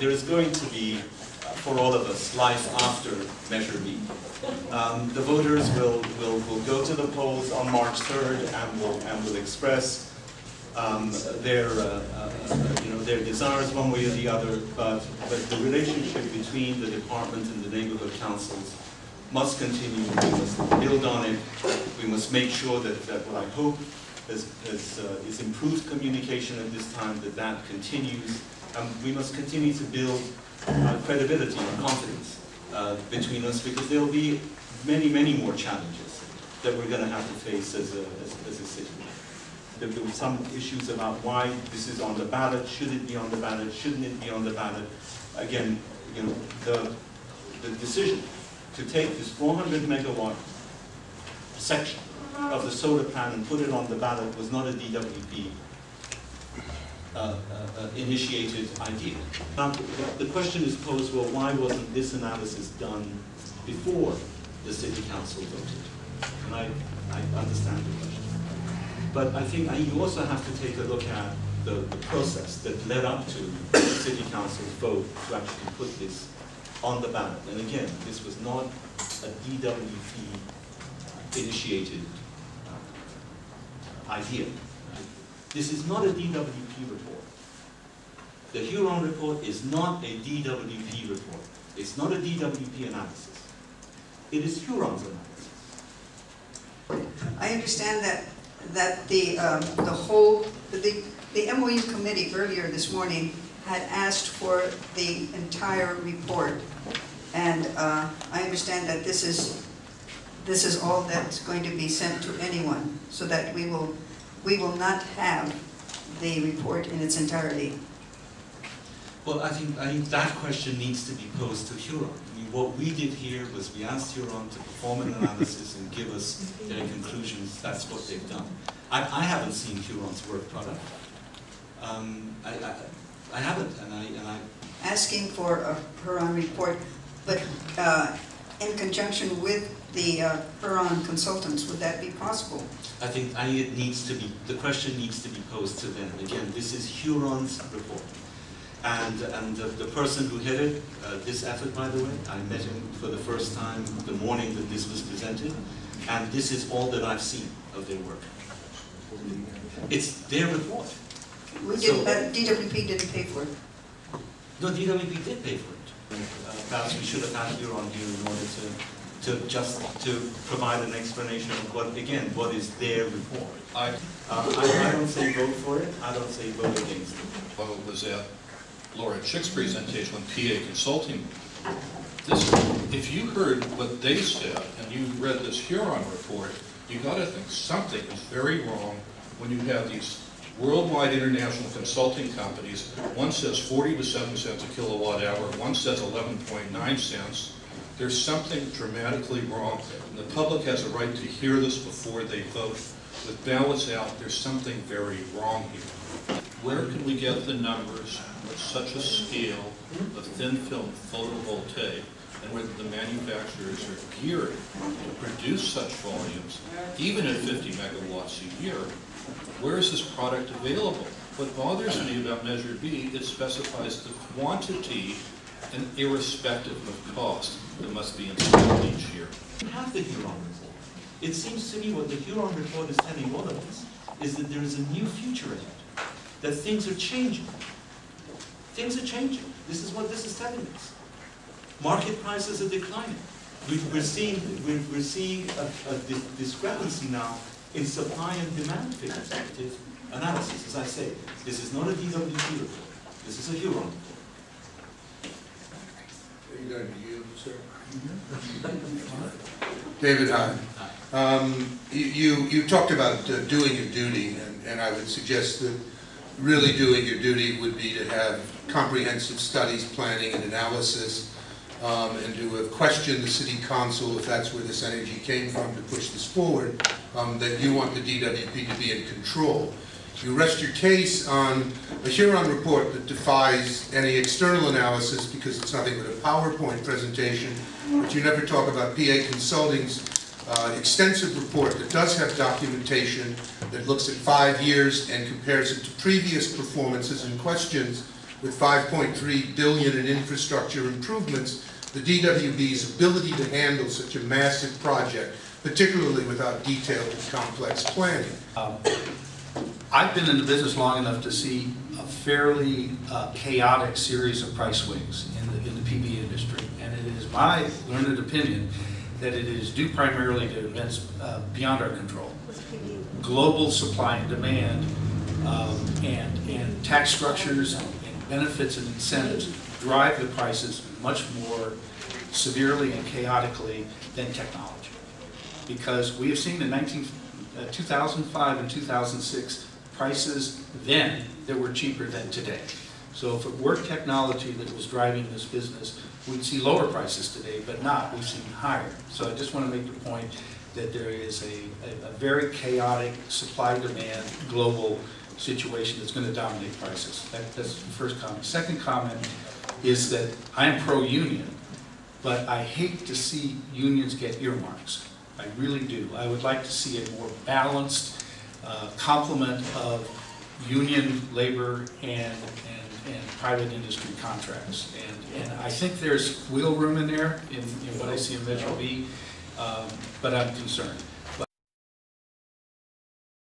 there is going to be, for all of us, life after Measure B. The voters will go to the polls on March 3rd and will express their desires one way or the other, but the relationship between the department and the neighborhood councils must continue. We must build on it. We must make sure that what I hope is improved communication at this time, that continues. We must continue to build credibility and confidence between us, because there will be many, many more challenges that we're going to have to face as a city. There will be some issues about why this is on the ballot. Should it be on the ballot? Shouldn't it be on the ballot? Again, the decision to take this 400 megawatt section of the solar plan and put it on the ballot was not a DWP initiated idea. Now, the question is posed, well, why wasn't this analysis done before the city council voted? And I understand the question. But I think you also have to take a look at the process that led up to the city council's vote to actually put this on the ballot. And again, this was not a DWP initiated idea. This is not a DWP report. The Huron report is not a DWP report. It's not a DWP analysis. It is Huron's analysis. I understand that the MOU committee earlier this morning had asked for the entire report, and I understand that this is all that's going to be sent to anyone, so that we will not have the report in its entirety. Well, I think that question needs to be posed to Huron. I mean, what we did here was we asked Huron to perform an analysis and give us their conclusions. That's what they've done. I haven't seen Huron's work product. I haven't, and I asking for a Huron report, but in conjunction with the Huron consultants, would that be possible? I think it needs to be, the question needs to be posed to them. Again, this is Huron's report. And the person who headed this effort, by the way, I met him for the first time the morning that this was presented, and this is all that I've seen of their work. It's their report. DWP didn't pay for it. No, DWP did pay for it. Perhaps we should have had Huron here in order to provide an explanation of what is their report. I don't say vote for it. I don't say vote against it. Well, it was at Laura Chick's presentation on PA Consulting. If you heard what they said and you read this Huron report, you got to think something is very wrong when you have these worldwide international consulting companies. One says 47 cents a kilowatt hour, one says 11.9 cents. There's something dramatically wrong, and the public has a right to hear this before they vote. With ballots out, there's something very wrong here. Where can we get the numbers at such a scale of thin film photovoltaic, and whether the manufacturers are geared to produce such volumes, even at 50 megawatts a year? Where is this product available? What bothers me about Measure B, it specifies the quantity and irrespective of cost that must be installed each year. We have the Huron report. It seems to me what the Huron report is telling all of us is that there is a new future ahead, that things are changing. Things are changing. This is what this is telling us. Market prices are declining. We're seeing a discrepancy now in supply and demand figures. Analysis, as I say, this is not a DWP report. This is a Huron report. Are you going to you, sir? David Nahai. You talked about doing your duty, and I would suggest that really doing your duty would be to have comprehensive studies, planning, and analysis, and to have questioned the city council, if that's where this energy came from, to push this forward, that you want the DWP to be in control. You rest your case on a Huron report that defies any external analysis because it's nothing but a PowerPoint presentation, but you never talk about PA Consulting's extensive report that does have documentation that looks at 5 years and compares it to previous performances and questions with $5.3 billion in infrastructure improvements, the DWB's ability to handle such a massive project, particularly without detailed and complex planning? I've been in the business long enough to see a fairly chaotic series of price swings in the PB industry, and it is my learned opinion that it is due primarily to events beyond our control. Global supply and demand and tax structures and benefits and incentives drive the prices much more severely and chaotically than technology. Because we have seen in 2005 and 2006 prices then that were cheaper than today. So if it were technology that was driving this business, we'd see lower prices today, but not, we've seen higher. So I just want to make the point that there is a very chaotic supply-demand global situation that's going to dominate prices. That's the first comment. Second comment is that I am pro-union, but I hate to see unions get earmarks. I really do. I would like to see a more balanced complement of union labor and private industry contracts. And I think there's wiggle room in there in what I see in Measure B, but I'm concerned.